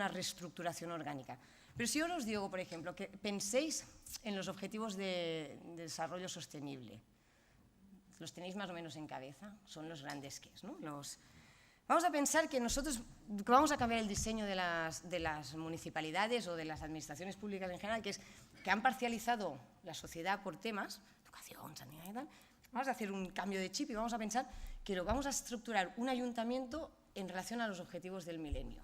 una reestructuración orgánica. Pero si yo os digo, por ejemplo, que penséis en los objetivos de desarrollo sostenible, los tenéis más o menos en cabeza, son los grandes que es, ¿no? Vamos a pensar que nosotros vamos a cambiar el diseño de las municipalidades o de las administraciones públicas en general, que han parcializado la sociedad por temas, educación, sanidad y tal. Vamos a hacer un cambio de chip y vamos a pensar que lo vamos a estructurar un ayuntamiento en relación a los objetivos del milenio.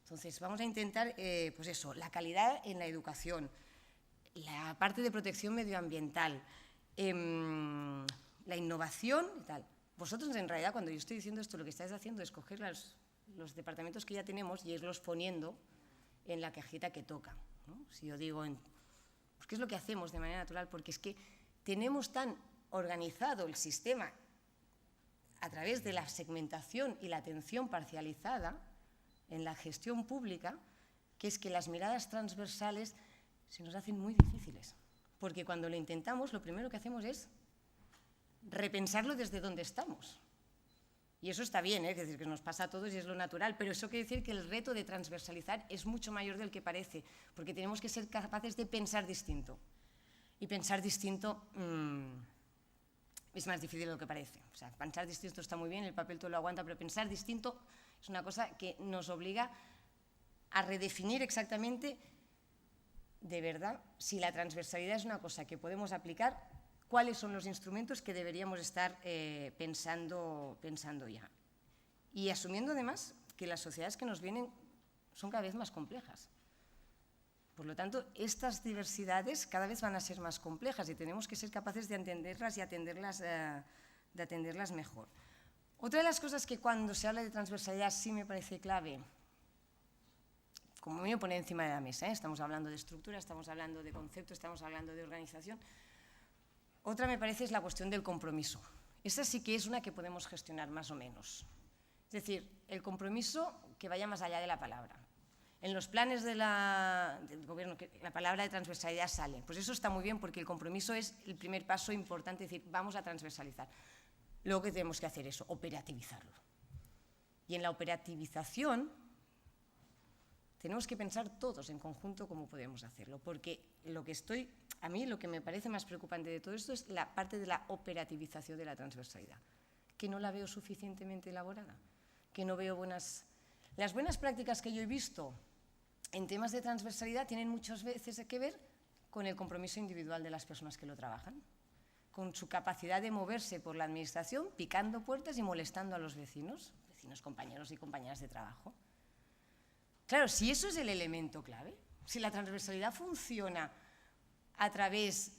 Entonces, vamos a intentar, pues eso, la calidad en la educación, la parte de protección medioambiental, la innovación y tal. Vosotros, en realidad, cuando yo estoy diciendo esto, lo que estáis haciendo es coger los departamentos que ya tenemos y irlos poniendo en la cajita que toca, ¿no? Si yo digo, pues, ¿qué es lo que hacemos de manera natural? Porque es que tenemos tan organizado el sistema a través de la segmentación y la atención parcializada en la gestión pública, que es que las miradas transversales se nos hacen muy difíciles. Porque cuando lo intentamos, lo primero que hacemos es repensarlo desde donde estamos. Y eso está bien, es decir, que nos pasa a todos y es lo natural, pero eso quiere decir que el reto de transversalizar es mucho mayor del que parece, porque tenemos que ser capaces de pensar distinto. Y pensar distinto es más difícil de lo que parece. O sea, pensar distinto está muy bien, el papel todo lo aguanta, pero pensar distinto es una cosa que nos obliga a redefinir exactamente, de verdad, si la transversalidad es una cosa que podemos aplicar, cuáles son los instrumentos que deberíamos estar pensando ya. Y asumiendo además que las sociedades que nos vienen son cada vez más complejas. Por lo tanto, estas diversidades cada vez van a ser más complejas y tenemos que ser capaces de entenderlas y de atenderlas mejor. Otra de las cosas que cuando se habla de transversalidad sí me parece clave, como me pone encima de la mesa, estamos hablando de estructura, estamos hablando de concepto, estamos hablando de organización. Otra me parece es la cuestión del compromiso. Esa sí que es una que podemos gestionar más o menos. Es decir, el compromiso que vaya más allá de la palabra. En los planes del gobierno, la palabra de transversalidad sale. Pues eso está muy bien porque el compromiso es el primer paso importante, es decir, vamos a transversalizar. Luego, ¿qué tenemos que hacer? Eso, operativizarlo. Y en la operativización tenemos que pensar todos en conjunto cómo podemos hacerlo, porque a mí lo que me parece más preocupante de todo esto es la parte de la operativización de la transversalidad, que no la veo suficientemente elaborada, que no veo las buenas prácticas que yo he visto en temas de transversalidad tienen muchas veces que ver con el compromiso individual de las personas que lo trabajan, con su capacidad de moverse por la administración, picando puertas y molestando a los vecinos, compañeros y compañeras de trabajo. Claro, si eso es el elemento clave, si la transversalidad funciona a través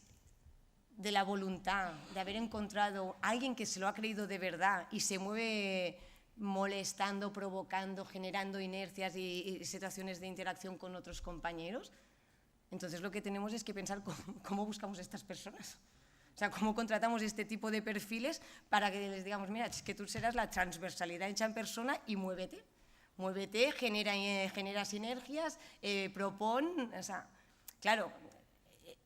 de la voluntad, de haber encontrado a alguien que se lo ha creído de verdad y se mueve molestando, provocando, generando inercias y situaciones de interacción con otros compañeros, entonces lo que tenemos es que pensar cómo buscamos a estas personas. O sea, cómo contratamos este tipo de perfiles para que les digamos, mira, es que tú serás la transversalidad hecha en persona y muévete. Muévete, genera sinergias, propon, o sea, claro,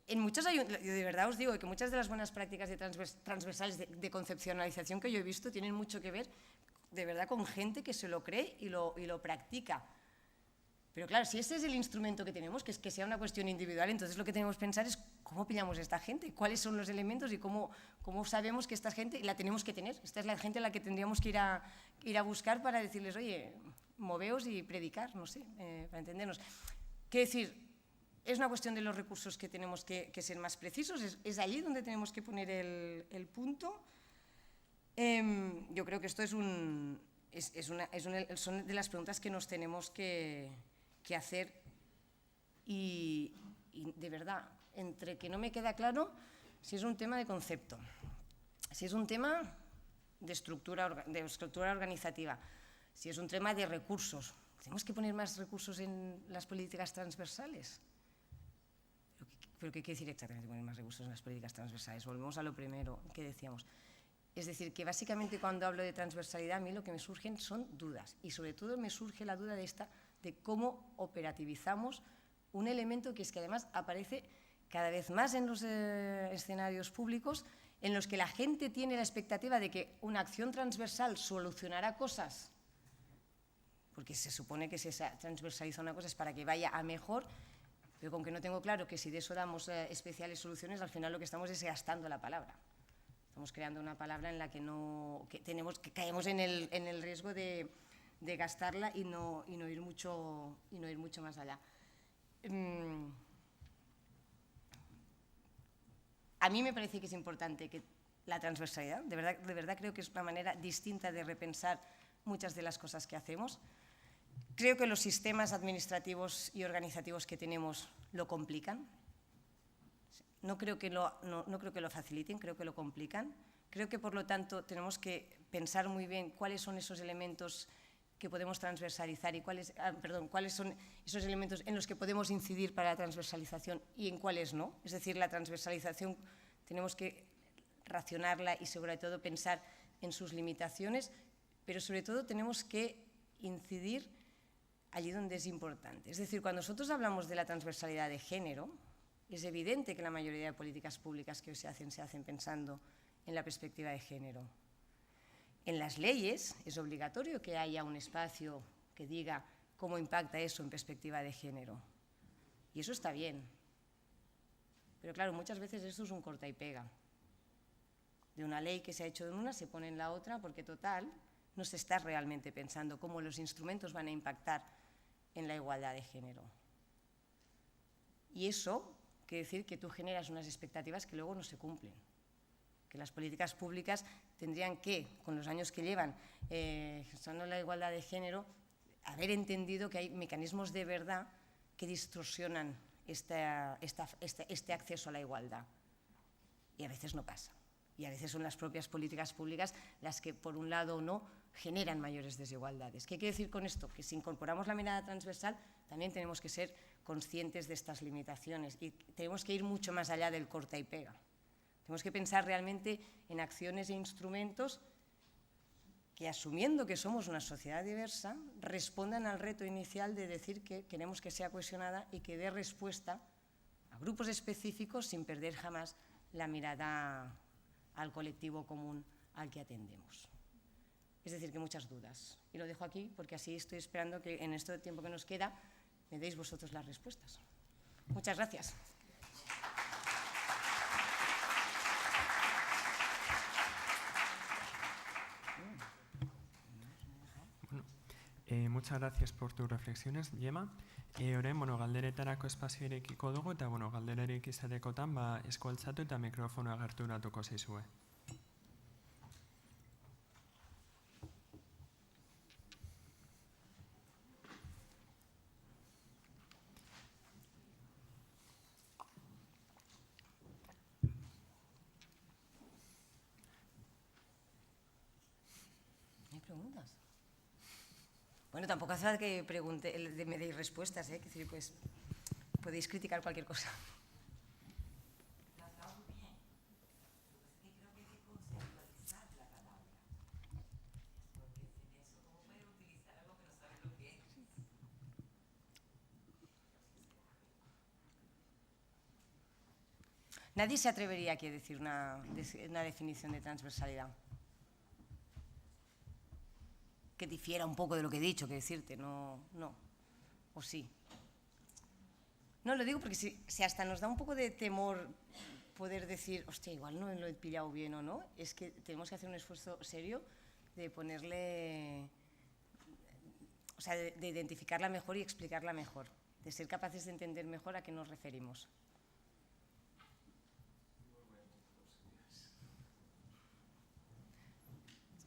de verdad os digo que muchas de las buenas prácticas de transversales de concepcionalización que yo he visto tienen mucho que ver, de verdad, con gente que se lo cree y lo practica. Pero claro, si ese es el instrumento que tenemos, que es que sea una cuestión individual, entonces lo que tenemos que pensar es cómo pillamos a esta gente, cuáles son los elementos y cómo sabemos que esta gente la tenemos que tener. Esta es la gente a la que tendríamos que ir a buscar para decirles, oye, moveos y predicar, no sé, para entendernos. Quiero decir, es una cuestión de los recursos que tenemos que ser más precisos, es allí donde tenemos que poner el punto. Yo creo que esto son de las preguntas que nos tenemos que hacer y de verdad, entre que no me queda claro si es un tema de concepto, si es un tema de estructura organizativa, si es un tema de recursos. ¿Tenemos que poner más recursos en las políticas transversales? ¿Pero qué quiere decir exactamente poner más recursos en las políticas transversales? Volvemos a lo primero que decíamos. Es decir, que básicamente cuando hablo de transversalidad a mí lo que me surgen son dudas y sobre todo me surge la duda de cómo operativizamos un elemento que es que además aparece cada vez más en los escenarios públicos en los que la gente tiene la expectativa de que una acción transversal solucionará cosas porque se supone que si se transversaliza una cosa es para que vaya a mejor, pero con que no tengo claro que si de eso damos especiales soluciones, al final lo que estamos es gastando la palabra. Estamos creando una palabra en la que caemos en el riesgo de gastarla y no ir mucho más allá. A mí me parece que es importante que la transversalidad, de verdad creo que es una manera distinta de repensar muchas de las cosas que hacemos. Creo que los sistemas administrativos y organizativos que tenemos lo complican. No creo que lo faciliten, creo que lo complican. Creo que, por lo tanto, tenemos que pensar muy bien cuáles son esos elementos que podemos transversalizar y cuáles son esos elementos en los que podemos incidir para la transversalización y en cuáles no. Es decir, la transversalización tenemos que racionarla y, sobre todo, pensar en sus limitaciones, pero, sobre todo, tenemos que incidir allí donde es importante. Es decir, cuando nosotros hablamos de la transversalidad de género, es evidente que la mayoría de políticas públicas que hoy se hacen pensando en la perspectiva de género. En las leyes es obligatorio que haya un espacio que diga cómo impacta eso en perspectiva de género. Y eso está bien. Pero claro, muchas veces esto es un corta y pega. De una ley que se ha hecho en una se pone en la otra porque, total, no se está realmente pensando cómo los instrumentos van a impactar en la igualdad de género. Y eso quiere decir que tú generas unas expectativas que luego no se cumplen. Que las políticas públicas tendrían que, con los años que llevan gestionando la igualdad de género, haber entendido que hay mecanismos de verdad que distorsionan este acceso a la igualdad. Y a veces no pasa. Y a veces son las propias políticas públicas las que, por un lado o no, generan mayores desigualdades. ¿Qué quiere decir con esto? Que si incorporamos la mirada transversal, también tenemos que ser conscientes de estas limitaciones y tenemos que ir mucho más allá del corta y pega. Tenemos que pensar realmente en acciones e instrumentos que, asumiendo que somos una sociedad diversa, respondan al reto inicial de decir que queremos que sea cohesionada y que dé respuesta a grupos específicos sin perder jamás la mirada al colectivo común al que atendemos. Es decir, que muchas dudas. Y lo dejo aquí porque así estoy esperando que en este tiempo que nos queda me deis vosotros las respuestas. Muchas gracias. Muchas gracias por tus reflexiones, Gemma. Orain, galderetarako espazio irekiko dugu eta galderarik izatekotan esku altxatu eta mikrofonoa gerturatuko zaizue. ¿Hay preguntas? Bueno, tampoco hace falta que me deis respuestas, ¿eh? Es decir, pues podéis criticar cualquier cosa. Nadie se atrevería aquí a decir una definición de transversalidad que difiera un poco de lo que he dicho, que decirte, no, o sí. No, lo digo porque si hasta nos da un poco de temor poder decir, hostia, igual no lo he pillado bien o no, es que tenemos que hacer un esfuerzo serio de ponerle, o sea, de identificarla mejor y explicarla mejor, de ser capaces de entender mejor a qué nos referimos.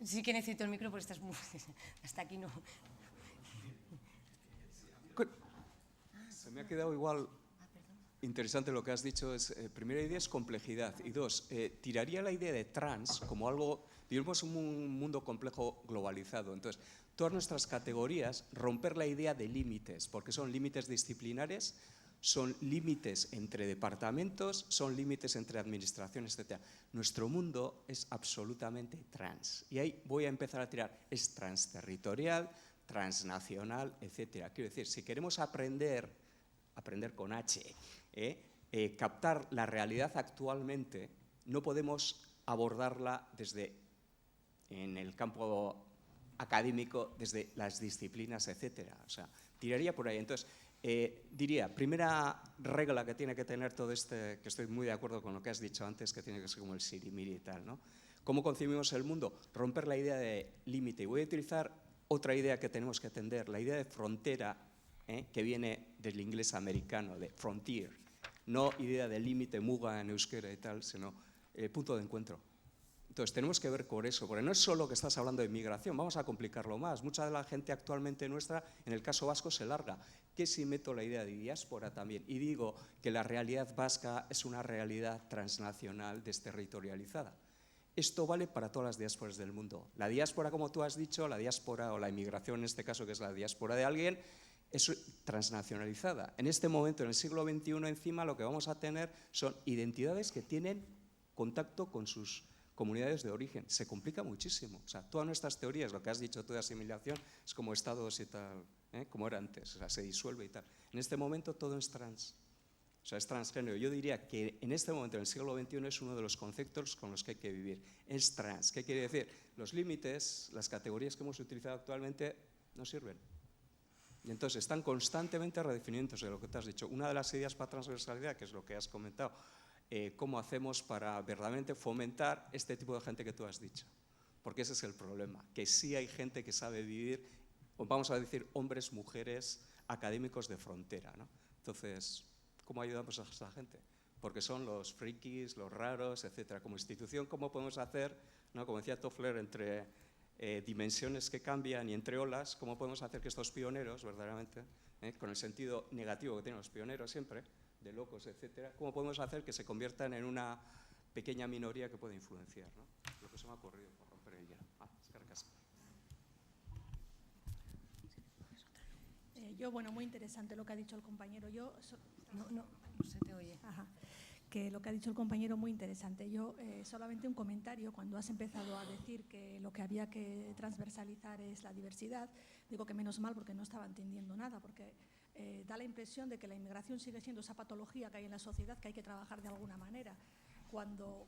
Sí que necesito el micro porque estás muy... hasta aquí no. Se me ha quedado igual interesante lo que has dicho. Primera idea es complejidad y dos, tiraría la idea de trans como algo... Vivimos en un mundo complejo globalizado, entonces todas nuestras categorías, romper la idea de límites, porque son límites disciplinares, son límites entre departamentos, son límites entre administraciones, etc. Nuestro mundo es absolutamente trans. Y ahí voy a empezar a tirar, es transterritorial, transnacional, etc. Quiero decir, si queremos aprender con H, captar la realidad actualmente, no podemos abordarla desde en el campo académico desde las disciplinas, etcétera. O sea, tiraría por ahí. Entonces, diría, primera regla que tiene que tener todo este, que estoy muy de acuerdo con lo que has dicho antes, que tiene que ser como el sirimiri y tal, ¿no? ¿Cómo concebimos el mundo? Romper la idea de límite. Y voy a utilizar otra idea que tenemos que atender, la idea de frontera, que viene del inglés americano, de frontier. No idea de límite, muga en euskera y tal, sino punto de encuentro. Entonces, tenemos que ver con eso, porque no es solo que estás hablando de inmigración, vamos a complicarlo más. Mucha de la gente actualmente nuestra, en el caso vasco, se larga. ¿Qué si meto la idea de diáspora también? Y digo que la realidad vasca es una realidad transnacional desterritorializada. Esto vale para todas las diásporas del mundo. La diáspora, como tú has dicho, la diáspora o la inmigración en este caso, que es la diáspora de alguien, es transnacionalizada. En este momento, en el siglo XXI, encima lo que vamos a tener son identidades que tienen contacto con sus comunidades de origen. Se complica muchísimo. O sea, todas nuestras teorías, lo que has dicho tú de asimilación, es como estados y tal, como era antes, o sea, se disuelve y tal. En este momento todo es trans. O sea, es transgénero. Yo diría que en este momento, en el siglo XXI, es uno de los conceptos con los que hay que vivir. Es trans. ¿Qué quiere decir? Los límites, las categorías que hemos utilizado actualmente no sirven. Y entonces están constantemente redefiniéndose, lo que te has dicho. Una de las ideas para transversalidad, que es lo que has comentado, cómo hacemos para verdaderamente fomentar este tipo de gente que tú has dicho. Porque ese es el problema, que sí hay gente que sabe vivir, vamos a decir, hombres, mujeres, académicos de frontera, ¿no? Entonces, ¿cómo ayudamos a esa gente? Porque son los frikis, los raros, etcétera. Como institución, ¿cómo podemos hacer, ¿no? Como decía Toffler, entre dimensiones que cambian y entre olas, cómo podemos hacer que estos pioneros, verdaderamente, con el sentido negativo que tienen los pioneros siempre, de locos, etcétera, cómo podemos hacer que se conviertan en una pequeña minoría que puede influenciar, ¿no? Lo que se me ha ocurrido por romper el hielo. Yo, bueno, muy interesante lo que ha dicho el compañero. No se te oye. Ajá. Que lo que ha dicho el compañero, muy interesante. Yo, solamente un comentario, cuando has empezado a decir que lo que había que transversalizar es la diversidad, digo que menos mal porque no estaba entendiendo nada, porque da la impresión de que la inmigración sigue siendo esa patología que hay en la sociedad que hay que trabajar de alguna manera. Cuando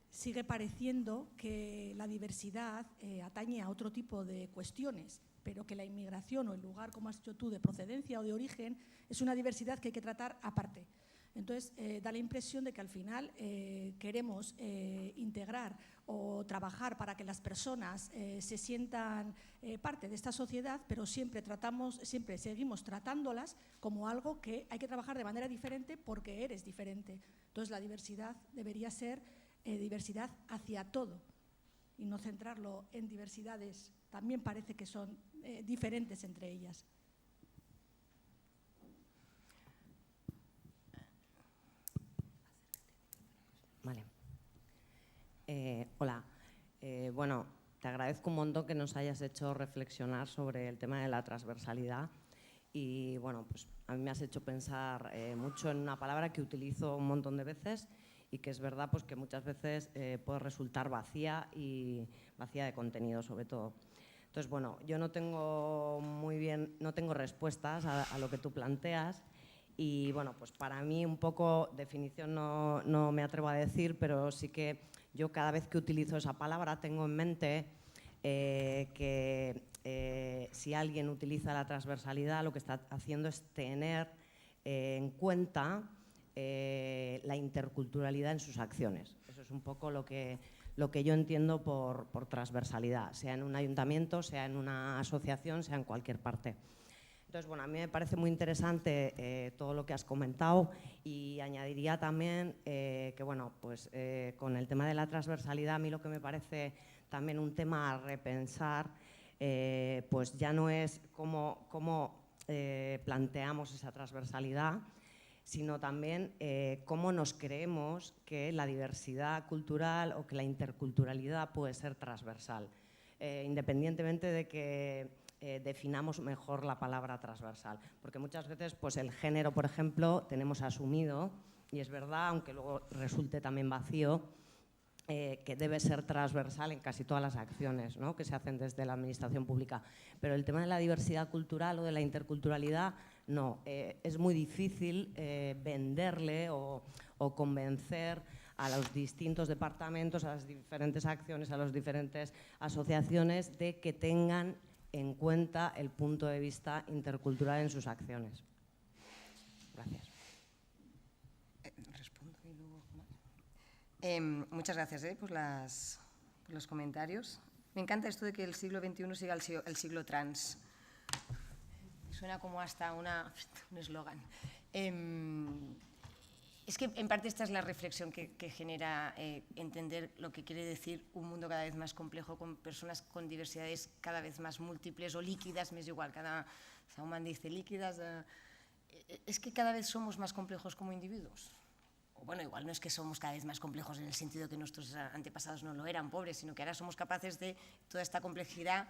sigue pareciendo que la diversidad atañe a otro tipo de cuestiones, pero que la inmigración o el lugar, como has dicho tú, de procedencia o de origen, es una diversidad que hay que tratar aparte. Entonces, da la impresión de que al final queremos integrar o trabajar para que las personas se sientan parte de esta sociedad, pero siempre seguimos tratándolas como algo que hay que trabajar de manera diferente porque eres diferente. Entonces, la diversidad debería ser diversidad hacia todo y no centrarlo en diversidades. También parece que son diferentes entre ellas. Vale. Hola. Bueno, te agradezco un montón que nos hayas hecho reflexionar sobre el tema de la transversalidad y, bueno, pues a mí me has hecho pensar mucho en una palabra que utilizo un montón de veces y que es verdad pues, que muchas veces puede resultar vacía y vacía de contenido, sobre todo. Entonces, bueno, yo no tengo respuestas a lo que tú planteas. Y bueno, pues para mí un poco definición no me atrevo a decir, pero sí que yo cada vez que utilizo esa palabra tengo en mente que si alguien utiliza la transversalidad lo que está haciendo es tener en cuenta la interculturalidad en sus acciones. Eso es un poco lo que yo entiendo por transversalidad, sea en un ayuntamiento, sea en una asociación, sea en cualquier parte. Entonces, bueno, a mí me parece muy interesante todo lo que has comentado y añadiría también que, bueno, pues con el tema de la transversalidad, a mí lo que me parece también un tema a repensar, pues ya no es cómo planteamos esa transversalidad, sino también cómo nos creemos que la diversidad cultural o que la interculturalidad puede ser transversal, independientemente de que definamos mejor la palabra transversal, porque muchas veces pues el género, por ejemplo, tenemos asumido, y es verdad, aunque luego resulte también vacío, que debe ser transversal en casi todas las acciones, ¿no?, que se hacen desde la administración pública. Pero el tema de la diversidad cultural o de la interculturalidad, no. Es muy difícil venderle o convencer a los distintos departamentos, a las diferentes acciones, a las diferentes asociaciones, de que tengan en cuenta el punto de vista intercultural en sus acciones. Gracias. Respondo y luego... muchas gracias por los comentarios. Me encanta esto de que el siglo XXI siga el siglo trans. Suena como hasta un eslogan. Es que en parte esta es la reflexión que genera entender lo que quiere decir un mundo cada vez más complejo, con personas con diversidades cada vez más múltiples o líquidas, me es igual, cada Sauman dice líquidas. Es que cada vez somos más complejos como individuos. O bueno, igual no es que somos cada vez más complejos en el sentido que nuestros antepasados no lo eran, pobres, sino que ahora somos capaces de toda esta complejidad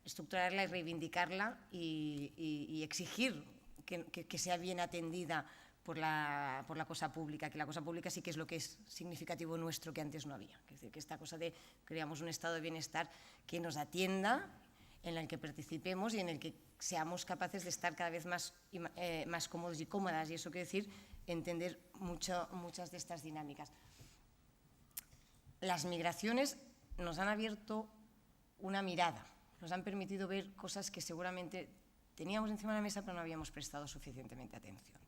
estructurarla y reivindicarla y exigir que sea bien atendida por la cosa pública, que la cosa pública sí que es lo que es significativo nuestro que antes no había. Es decir, que esta cosa de creamos un estado de bienestar que nos atienda, en el que participemos y en el que seamos capaces de estar cada vez más cómodos y cómodas, y eso quiere decir entender muchas de estas dinámicas. Las migraciones nos han abierto una mirada, nos han permitido ver cosas que seguramente teníamos encima de la mesa pero no habíamos prestado suficientemente atención.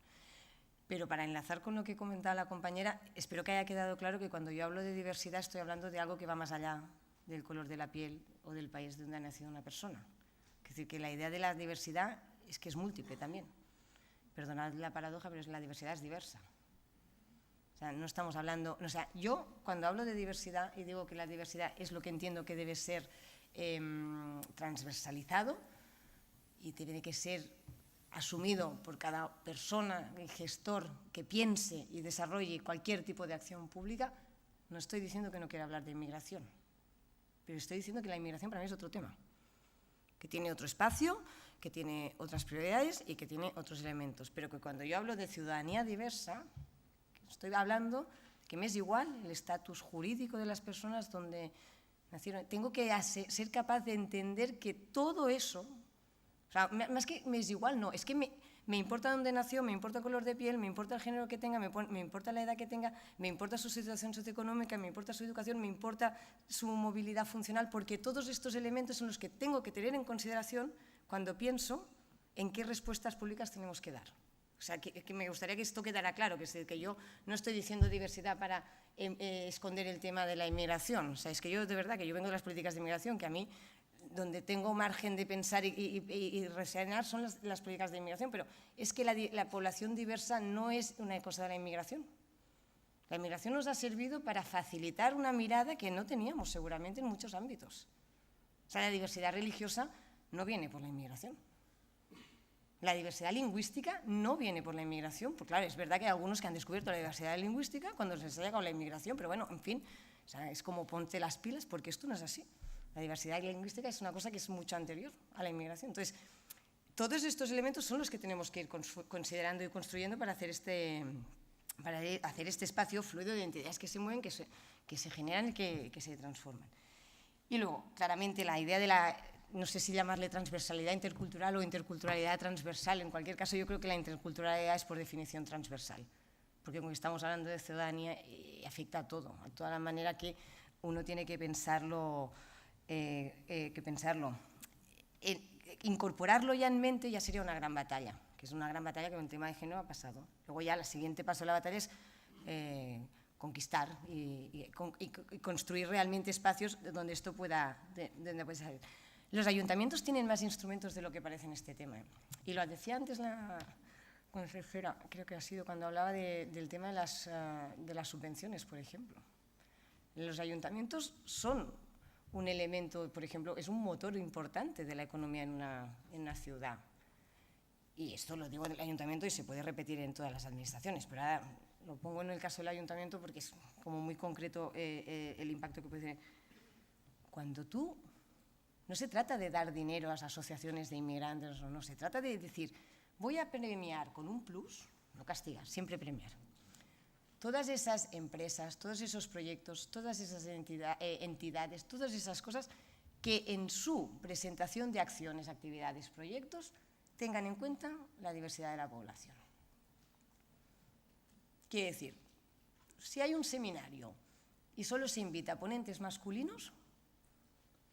Pero para enlazar con lo que comentaba la compañera, espero que haya quedado claro que cuando yo hablo de diversidad estoy hablando de algo que va más allá del color de la piel o del país donde ha nacido una persona. Es decir, que la idea de la diversidad es que es múltiple también. Perdonad la paradoja, pero la diversidad es diversa. O sea, no estamos hablando... O sea, yo cuando hablo de diversidad y digo que la diversidad es lo que entiendo que debe ser transversalizado y tiene que ser asumido por cada persona y gestor que piense y desarrolle cualquier tipo de acción pública, no estoy diciendo que no quiera hablar de inmigración, pero estoy diciendo que la inmigración para mí es otro tema, que tiene otro espacio, que tiene otras prioridades y que tiene otros elementos, pero que cuando yo hablo de ciudadanía diversa, estoy hablando que me es igual el estatus jurídico de las personas donde nacieron. Tengo que ser capaz de entender que todo eso, o sea, más que me es igual, no, es que me importa dónde nació, me importa el color de piel, me importa el género que tenga, me importa la edad que tenga, me importa su situación socioeconómica, me importa su educación, me importa su movilidad funcional, porque todos estos elementos son los que tengo que tener en consideración cuando pienso en qué respuestas públicas tenemos que dar. O sea, que me gustaría que esto quedara claro, que yo no estoy diciendo diversidad para esconder el tema de la inmigración. O sea, es que yo, de verdad, que yo vengo de las políticas de inmigración, que a mí, donde tengo margen de pensar y reseñar son las políticas de inmigración, pero es que la población diversa no es una cosa de la inmigración. La inmigración nos ha servido para facilitar una mirada que no teníamos seguramente en muchos ámbitos. O sea, la diversidad religiosa no viene por la inmigración. La diversidad lingüística no viene por la inmigración, porque claro, es verdad que hay algunos que han descubierto la diversidad lingüística cuando se les ha llegado la inmigración, pero bueno, en fin, o sea, es como ponte las pilas, porque esto no es así. La diversidad lingüística es una cosa que es mucho anterior a la inmigración. Entonces, todos estos elementos son los que tenemos que ir considerando y construyendo para hacer este espacio fluido de identidades que se mueven, que se generan y que se transforman. Y luego, claramente, la idea de la... no sé si llamarle transversalidad intercultural o interculturalidad transversal. En cualquier caso, yo creo que la interculturalidad es por definición transversal, porque como estamos hablando de ciudadanía, afecta a todo, a toda la manera que uno tiene que pensarlo. Incorporarlo ya en mente ya sería una gran batalla, que es una gran batalla que con el tema de género ha pasado. Luego ya el siguiente paso de la batalla es conquistar y construir realmente espacios donde esto pueda salir. Los ayuntamientos tienen más instrumentos de lo que parece en este tema. Y lo decía antes la consejera, creo que ha sido cuando hablaba del tema de las subvenciones, por ejemplo. Los ayuntamientos son un elemento, por ejemplo, es un motor importante de la economía en una ciudad. Y esto lo digo en el ayuntamiento y se puede repetir en todas las administraciones, pero ahora lo pongo en el caso del ayuntamiento porque es como muy concreto el impacto que puede tener. Cuando tú... No se trata de dar dinero a las asociaciones de inmigrantes, no, se trata de decir, voy a premiar con un plus, no castigar, siempre premiar. Todas esas empresas, todos esos proyectos, todas esas entidades, todas esas cosas que en su presentación de acciones, actividades, proyectos, tengan en cuenta la diversidad de la población. Quiere decir, si hay un seminario y solo se invita a ponentes masculinos,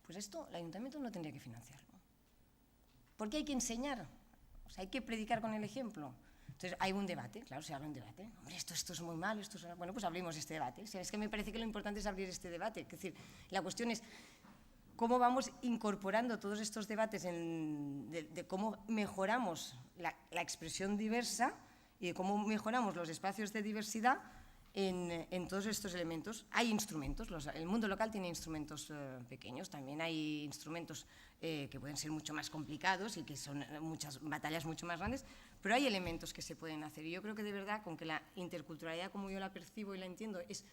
pues esto el ayuntamiento no tendría que financiarlo. Porque hay que enseñar, o sea, hay que predicar con el ejemplo. Entonces hay un debate, claro, se abre un debate. Hombre, esto es muy mal, esto es... Bueno, pues abrimos este debate. O sea, es que me parece que lo importante es abrir este debate. Es decir, la cuestión es cómo vamos incorporando todos estos debates de cómo mejoramos la expresión diversa y de cómo mejoramos los espacios de diversidad en todos estos elementos. Hay instrumentos, el mundo local tiene instrumentos pequeños, también hay instrumentos que pueden ser mucho más complicados y que son muchas batallas mucho más grandes, pero hay elementos que se pueden hacer. Y yo creo que de verdad, con que la interculturalidad, como yo la percibo y la entiendo, es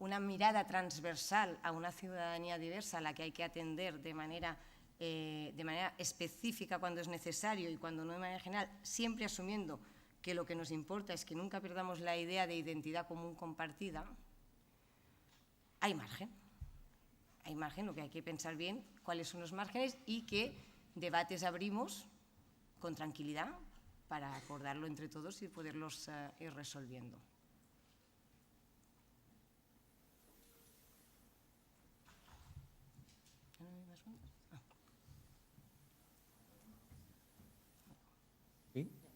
una mirada transversal a una ciudadanía diversa a la que hay que atender de manera específica cuando es necesario y cuando no de manera general, siempre asumiendo que lo que nos importa es que nunca perdamos la idea de identidad común compartida, hay margen. Hay margen, lo que hay que pensar bien cuáles son los márgenes y qué debates abrimos con tranquilidad para acordarlo entre todos y poderlos ir resolviendo.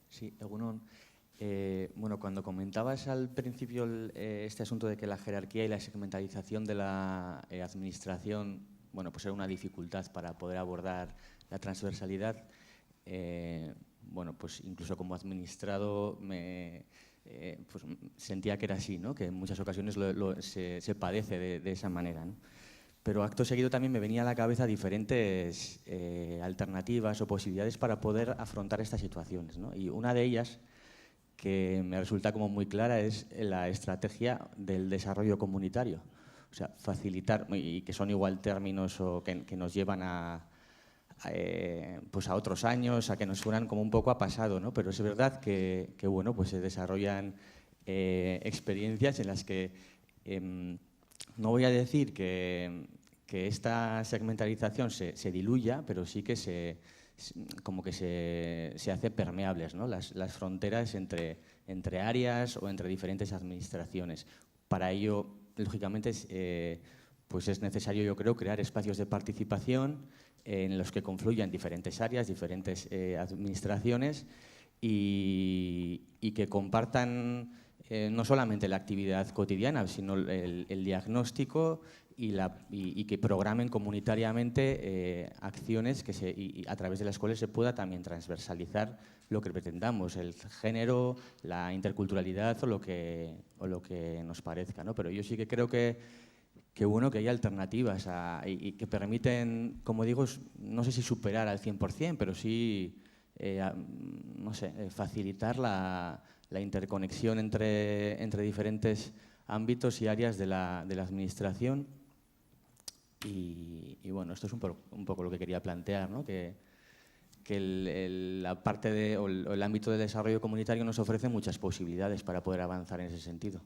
Sí, Egunon. Bueno, cuando comentabas al principio este asunto de que la jerarquía y la segmentalización de la administración, bueno, pues era una dificultad para poder abordar la transversalidad, bueno, pues incluso como administrado pues sentía que era así, ¿no? Que en muchas ocasiones se padece de esa manera, ¿no? Pero acto seguido también me venía a la cabeza diferentes alternativas o posibilidades para poder afrontar estas situaciones, ¿no? Y una de ellas, que me resulta como muy clara, es la estrategia del desarrollo comunitario. O sea, facilitar, y que son igual términos o que nos llevan pues a otros años, a que nos suenan como un poco a pasado, ¿no? Pero es verdad que bueno, pues se desarrollan experiencias en las que no voy a decir que esta segmentalización se diluya, pero sí que se hace permeables, ¿no? Las fronteras entre áreas o entre diferentes administraciones. Para ello, lógicamente, pues es necesario, yo creo, crear espacios de participación en los que confluyan diferentes áreas, diferentes administraciones y que compartan no solamente la actividad cotidiana, sino el diagnóstico y que programen comunitariamente acciones a través de las cuales se pueda también transversalizar lo que pretendamos, el género, la interculturalidad o lo que nos parezca, ¿no? Pero yo sí que creo que bueno, que hay alternativas y que permiten, como digo, no sé si superar al 100%, pero sí no sé, facilitar la interconexión entre diferentes ámbitos y áreas de la administración. Y bueno, esto es un poco lo que quería plantear, ¿no? Que la parte o el ámbito del desarrollo comunitario nos ofrece muchas posibilidades para poder avanzar en ese sentido.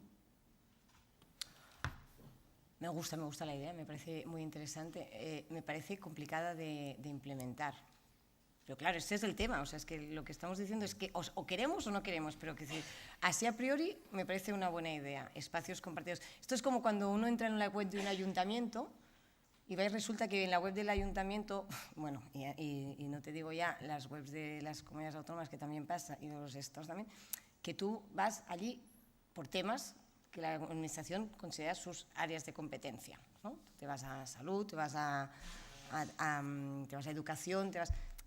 Me gusta la idea, me parece muy interesante, me parece complicada de implementar. Pero claro, este es el tema, o sea, es que lo que estamos diciendo es que o queremos o no queremos, pero que decir, así a priori me parece una buena idea, espacios compartidos. Esto es como cuando uno entra en la web de un ayuntamiento y resulta que en la web del ayuntamiento, bueno, y no te digo ya las webs de las comunidades autónomas que también pasa y de los estados también, que tú vas allí por temas que la administración considera sus áreas de competencia, ¿no? Te vas a salud, te vas a educación,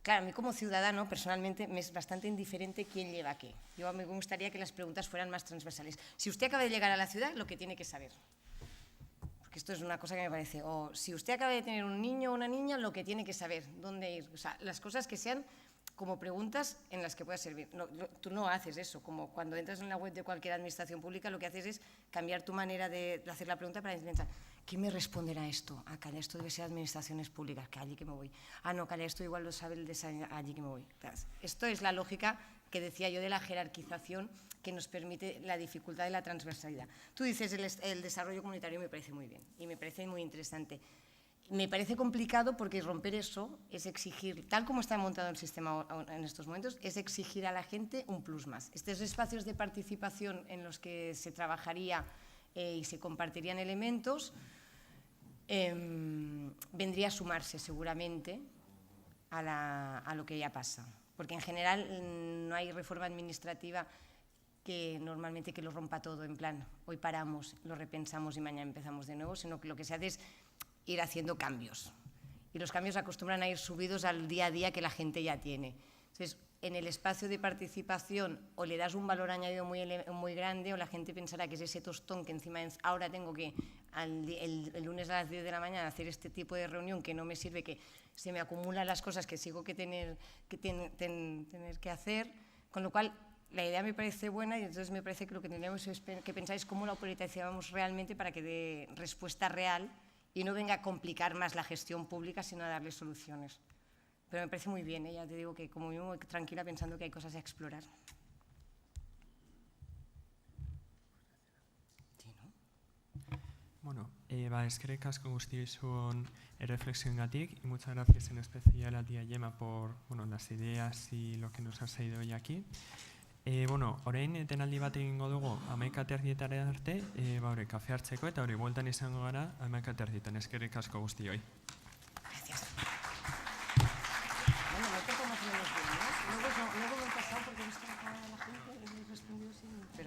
Claro, a mí como ciudadano, personalmente, me es bastante indiferente quién lleva qué. Yo me gustaría que las preguntas fueran más transversales. Si usted acaba de llegar a la ciudad, lo que tiene que saber. Porque esto es una cosa que me parece. O si usted acaba de tener un niño o una niña, lo que tiene que saber, dónde ir. O sea, las cosas que sean como preguntas en las que pueda servir. No, tú no haces eso. Como cuando entras en la web de cualquier administración pública, lo que haces es cambiar tu manera de hacer la pregunta para pensar, ¿quién me responderá esto? Ah, calla, esto debe ser administraciones públicas, que allí que me voy. Ah, no, calla, esto igual lo sabe el de allí que me voy. Esto es la lógica que decía yo de la jerarquización que nos permite la dificultad de la transversalidad. Tú dices el desarrollo comunitario, me parece muy bien y me parece muy interesante. Me parece complicado porque romper eso es exigir, tal como está montado el sistema en estos momentos, es exigir a la gente un plus más. Estos espacios de participación en los que se trabajaría y se compartirían elementos, vendría a sumarse seguramente a lo que ya pasa. Porque en general no hay reforma administrativa que normalmente que lo rompa todo, en plan, hoy paramos, lo repensamos y mañana empezamos de nuevo, sino que lo que se hace es ir haciendo cambios. Y los cambios acostumbran a ir subidos al día a día que la gente ya tiene. Entonces, en el espacio de participación o le das un valor añadido muy grande o la gente pensará que es ese tostón que encima ahora tengo que el lunes a las 10 de la mañana hacer este tipo de reunión que no me sirve, que se me acumulan las cosas que sigo que tener que hacer, con lo cual la idea me parece buena y entonces me parece que lo que tendríamos que pensar es cómo la politizamos realmente para que dé respuesta real y no venga a complicar más la gestión pública, sino a darle soluciones. Pero me parece muy bien, ya te digo que como vivo muy tranquila pensando que hay cosas a explorar. Sí, ¿no? Bueno, eskerrik asko guztizuon reflexiongatik y muchas gracias en especial a ti, Gemma, por las ideas y lo que nos has traído hoy aquí. Orain etenaldi bat egingo dugu 11:30 arte, kafe hartzeko eta bueltan izango gara 11:30. Eskerrik asko guztioi.